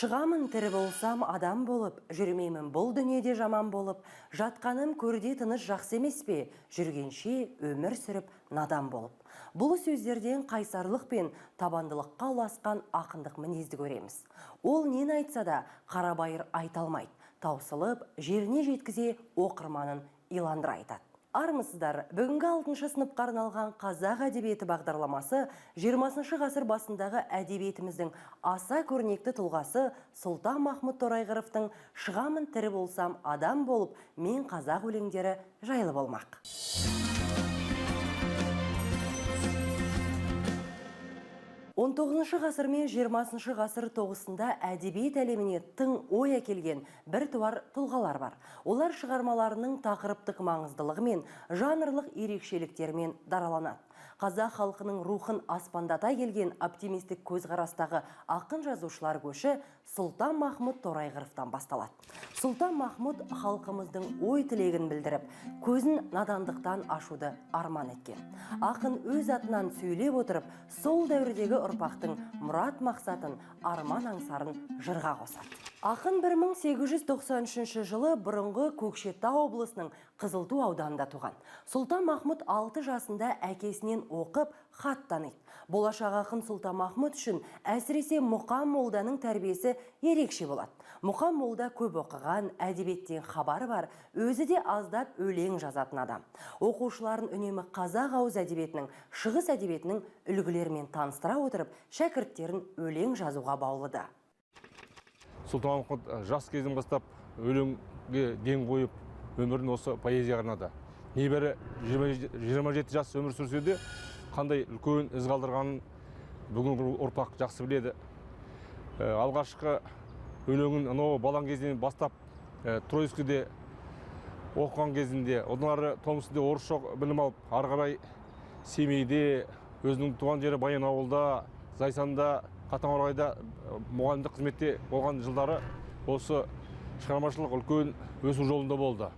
Шығамын тірі болсам адам болып, жүрмеймін бұл дүниеде жаман болып, жатқаным көрде тыныш жақсы емес пе, жүргенше өмір сүріп надан болып. Бұл сөздерден қайсарлық пен табандылыққа ұласқан ақындық мінезді көреміз. Ол нені айтса да қарабайыр айта алмайды, таусылып, жеріне жеткізе оқырманын иландыра айтады. Армысыздар, бүгінгі 6 сыныпқа арналған қазақ әдебиеті бағдарламасы 20 ғасыр басындағы әдебиетіміздің аса көрнекті тұлғасы Сұлтан Махмұт Торайғыровтың «Шығамын тірі болсам адам болып, мен қазақ» өлеңдері жайлы болмақ. 19 ғасыр мен 20 ғасыр тоғысында әдебиет әлеміне тың ой әкелген бір туар тұлғалар бар. Олар шығармаларының тақырыптық маңыздылығы мен жанрлық ерекшеліктерімен дараланады. Қазақ халқының рухын аспандата келген оптимистік көзқарастағы ақын жазушылар көші Сұлтан Махмұт Торайғыровтан басталады. Сұлтан Махмұт халқымыздың ой тілегін білдіріп, көзін надандықтан ашуды арман еткен. Ақын өз атынан сөйлеп отырып, сол дәуірдегі ұрпақтың мұрат мақсатын, арман аңсарын жырға қосады. Ақын 1893 жылы бұрынғы Көкшетау облысының Қызылту ауданында туған. Сұлтан Махмұт 6 жасында әкесінен оқып, хат таниды. Болашақ ақын Сұлтан Махмұт үшін әсіресе Мұқан молданың тәрбиесі ерекше болады. Мұқан молда көп оқыған, әдебиеттен хабары бар, өзі де аздап өлең жазатын адам. Оқушыларын үнемі қазақ ауыз әдебиетінің, шығыс әдебиетінің үлгілерімен таныстыра отырып, шәкірттерін өлең жазуға баулыды. Сұлтан Махмұт жас кезден бастап өлеңге ден қойып, өмірін осы поэзияға арнады. Небәрі 27 жас өмір сүрсе де, қандай үлкен із қалдырғанын бүгінгі ұрпақ жақсы біледі. Алғашқы өлеңін балаң кезінен бастап Тройскіде оқыған кезінде, одан ары Томскіде орысша білім алып, ары қарай Семейде, өзінің туған жері Баянауылда, Зайсанда, Қатонқарағайда мұғалімдік қызметте болған жылдары осы шығармашылық үлкен өсу жолында болды.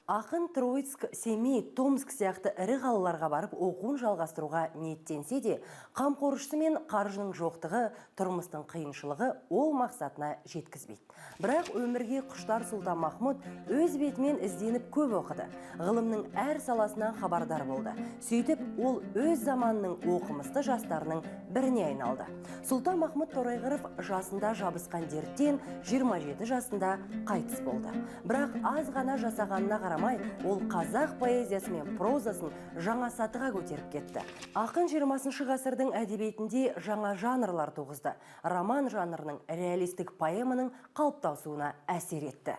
Ақын Тройск, Семей, Томск сияқты ірі қалаларға барып оқуын жалғастыруға ниеттенсе де, қамқоршысы мен қаржының жоқтығы, тұрмыстың қиыншылығы ол мақсатына жеткізбейді. Бірақ өмірге құштар Сұлтан Махмұт өз бетімен ізденіп көп оқыды. Ғылымның әр саласынан хабардар болды. Сөйтіп, ол өз заманының оқымысты жастарының біріне айналды. Сұлтан Махмұт Торайғыров жасында жабысқан дерттен 27 жасында қайтыс болды. Бірақ аз ғана жасағанына қарамай, ол қазақ поэзиясы мен прозасын жаңа сатыға көтеріп кетті. Ақын 20 ғасырдың әдебиетінде жаңа жанрлар туғызды. Роман жанрының реалистік поэманың қалыптасуына әсер етті.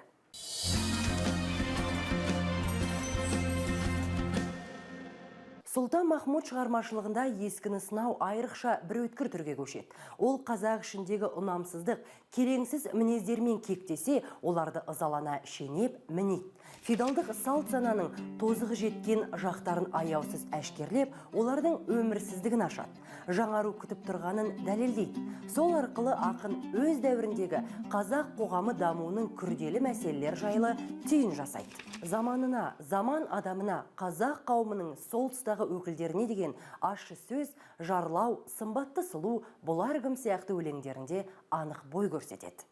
Сұлтан Махмұт шығармашылығында ескіні сынау айрықша бір өткір түрге көшеді. Ол қазақ ішіндегі ұнамсыздық, келеңсіз мінездермен кектесе, оларды ызалана шенеп, мінейді. Феодалдық салт сананың тозығы жеткен жақтарын аяусыз әшкерлеп, олардың өмірсіздігін ашады. Жаңару күтіп тұрғанын дәлелдейді. Сол арқылы ақын өз дәуіріндегі қазақ қоғамы дамуының күрделі мәселелер жайлы түйін жасайды. Заманына, заман адамына, қазақ қауымының сол тұстағы өкілдеріне деген ащы сөз, жарлау, сымбатты сұлу, бұлар кім сияқты өлеңдерінде анық бой көрсетеді.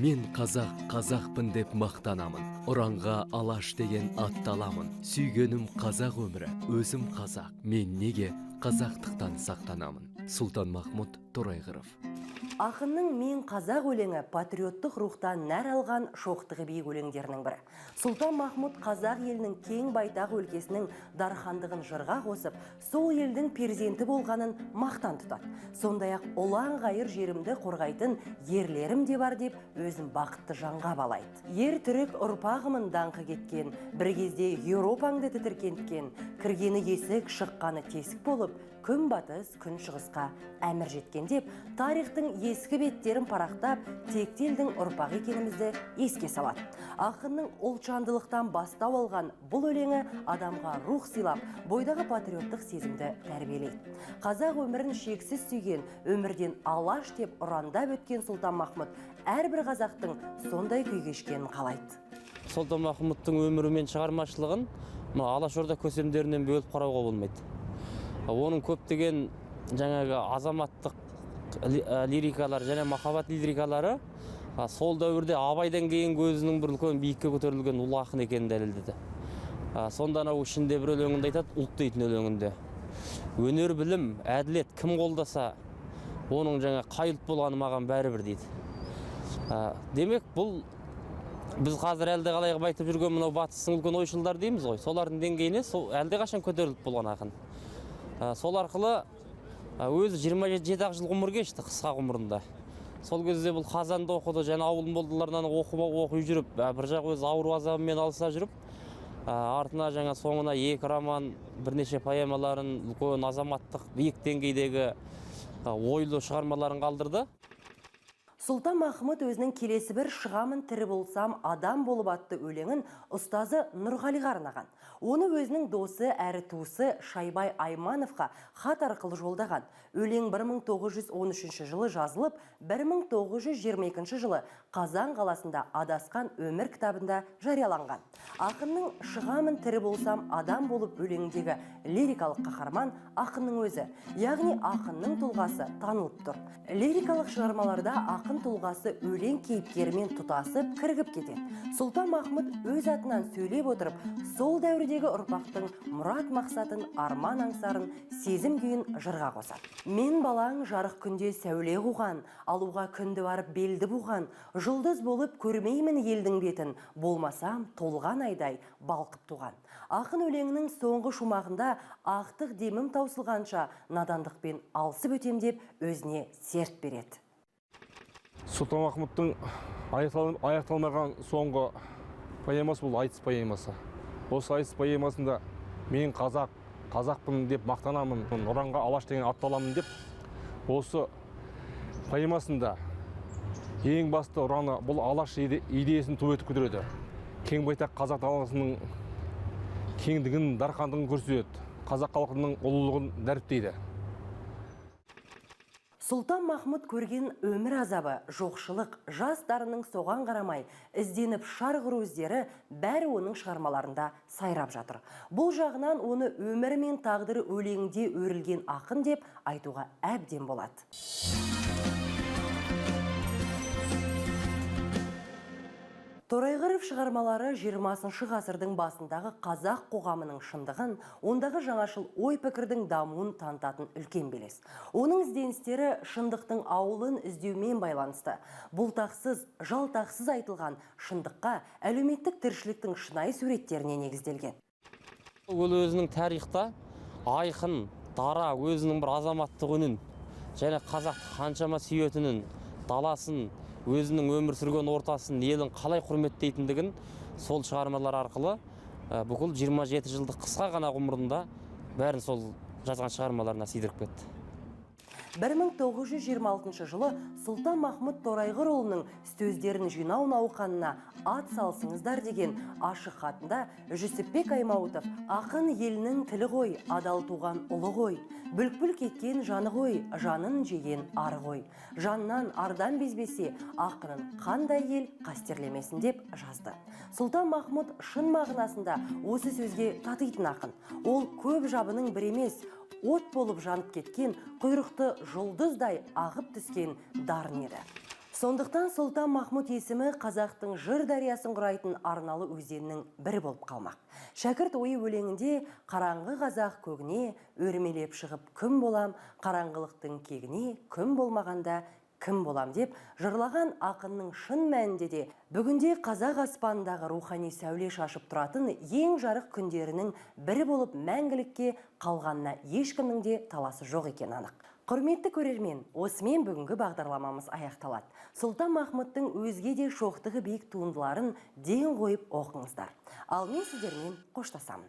Мен қазақпын деп мақтанамын, ұранға алаш деген атталамын. Сүйгенім қазақ өмірі, өзім қазақ, мен неге қазақтықтан сақтанамын. Сұлтан Махмұт Торайғыров. Ақынның «Мен қазақ» өлеңі патриоттық рухтан нәр алған шоқтығы биік өлеңдерінің бірі. Сұлтан Махмұт қазақ елінің кең байтақ өлкесінің дархандығын жырға қосып, сол елдің перзенті болғанын мақтан тұтады. Сондай-ақ ұлан ғайыр жерімді қорғайтын ерлерім де бар деп өзін бақытты жанға балайды. Ер түрік ұрпағымын даңқы кеткен, бір кезде Еуропаңды тітіркенткен, кіргені есік, шыққаны тесік болып, күн батыс, күн шығысқа әмір жеткен деп, тарихтың ескі беттерін парақтап, текті елдің ұрпағы екенімізді еске салады. Ақынның ұлтжандылықтан бастау алған бұл өлеңі адамға рух сыйлап, бойдағы патриоттық сезімді тәрбиелейді. Қазақ өмірін шексіз сүйген, өмірден алаш деп ұрандап өткен Сұлтан Махмұт әрбір қазақтың сондай күй кешкенін қалайды. Сұлтан Махмұттың өмірі мен шығармашылығын алашорда көсемдерінен бөліп қарауға болмайды. Оның көптеген жаңағы азаматтық лирикалар және махаббат лирикалары сол дәуірде Абайдан кейін өзінің бір үлкен биікке көтерілген ұлы ақын екенін дәлелдеді. Сонда анау ішінде бір өлеңінде айтады, ұлт дейтін өлеңінде. Өнер, білім, әділет кім қолдаса, оның жаңа қай ұлт болғаны маған бәрібір дейді. Демек, бұл біз қазір әлде қалай айтып жүрген мынау батыстың үлкен ойшылдар дейміз ғой. Солардың деңгейіне әлде қашан көтеріліп болған ақын. Сол арқылы өзі 27 жыл ғұмыр кешті қысқа ғұмырында. Сол кезде бұл Қазанда оқыды, және ауылын болдыларынан оқи жүріп, бір жақ өз ауру азабымен алыса жүріп, артына жаңа соңына 2 роман, бірнеше поэмаларын, үлкен азаматтық биік деңгейдегі ойлы шығармаларын қалдырды. Сұлтанмахмұт өзінің келесі бір «Шығамын тірі болсам адам болып» атты өлеңін ұстазы Нұрғалиға арнаған. Оны өзінің досы әрі туысы Шайбай Аймановқа хат арқылы жолдаған. Өлең 1913 жылы жазылып, 1922 жылы Қазан қаласында Адасқан өмір кітабында жарияланған. Ақынның «Шығамын тірі болсам адам болып» өлеңіндегі лирикалық қаһарман ақынның өзі, яғни ақынның тұлғасы танылып тұр. Лирикалық шығармаларда ақын тұлғасы өлең кейіпкерімен тұтасып кіргіп кетеді. Сұлтанмахмұт өз атынан сөйлеп отырып, сол дәуірдегі ұрпақтың мұрат мақсатын, арман аңсарын, сезім күйін жырға қосады. Мен балаң жарық күнде сәуле қуған, алуға күнді барып белді буған, жұлдыз болып көрмеймін елдің бетін, болмасам толған айдай балқып туған. Ақын өлеңінің соңғы шумағында ақтық демім таусылғанша надандықпен алысып өтем деп өзіне серт береді. Сұлтанмахмұттың аяқталмаған соңғы поэмасы бұл айтыс поэмасы. Осы айтыс поэмасында мен қазақпын деп мақтанамын, ұранға алаш деген атталамын деп, осы поэмасында ең басты ұраны бұл алаш идеясын ту етіп көтереді. Кең байтақ қазақ даласының кеңдігін, дархандығын көрсетеді. Қазақ халқының ұлылығын дәріптейді. Сұлтанмахмұт көрген өмір азабы, жоқшылық, жас дарынның соған қарамай, ізденіп шарқ ұру іздері бәрі оның шығармаларында сайрап жатыр. Бұл жағынан оны өмірі мен тағдыры өлеңде өрілген ақын деп айтуға әбден болады. Торайғыров шығармалары 20 ғасырдың басындағы қазақ қоғамының шындығын, ондағы жаңашыл ой пікірдің дамуын танытатын үлкен белес. Оның ізденістері шындықтың ауылын іздеумен байланысты. Бұлтақсыз, жалтақсыз айтылған шындыққа әлеуметтік тіршіліктің шынайы суреттеріне негізделген. Ол өзінің тарихта айқын, дара, өзінің бір азаматтық үнін, және қазақты қаншама сүйетінін, даласын, өзінің өмір сүрген ортасын, елін қалай құрметтейтіндігін сол шығармалар арқылы бүкіл 27 жылдық қысқа ғана ғұмырында бәрін сол жазған шығармаларына сыйдырып кетті. 1926 жылы Сұлтанмахмұт Торайғырұлының сөздерін жинау науқанына ат салсыңыздар деген ашық хатында Жүсіпбек Аймауытов ақын елінің тілі ғой, адал туған ұлы ғой, бүлк-бүлк еткен жаны ғой, жанын жеген ары ғой, жаннан ардан безбесе ақынын қандай ел қастерлемесін деп жазды. Сұлтанмахмұт шын мағынасында осы сөзге татитын ақын. Ол көп жабының бір емес, от болып жанып кеткен, құйрықты жұлдыздай ағып түскен дарын еді. Сондықтан Сұлтанмахмұт есімі қазақтың жыр дариясын құрайтын арналы өзеннің бірі болып қалмақ. Шәкірт ойы өлеңінде қараңғы қазақ көгіне өрмелеп шығып күн болам, қараңғылықтың кегіне күн болмағанда кім болам деп жырлаған ақынның шын мәнінде де бүгінде қазақ аспанындағы рухани сәуле шашып тұратын ең жарық күндерінің бірі болып мәңгілікке қалғанына ешкімнің де таласы жоқ екен анық. Құрметті көрермен, осымен бүгінгі бағдарламамыз аяқталады. Сұлтанмахмұттың өзге де шоқтығы биік туындыларын ден қойып оқыңыздар. Ал мен сіздермен қоштасамын.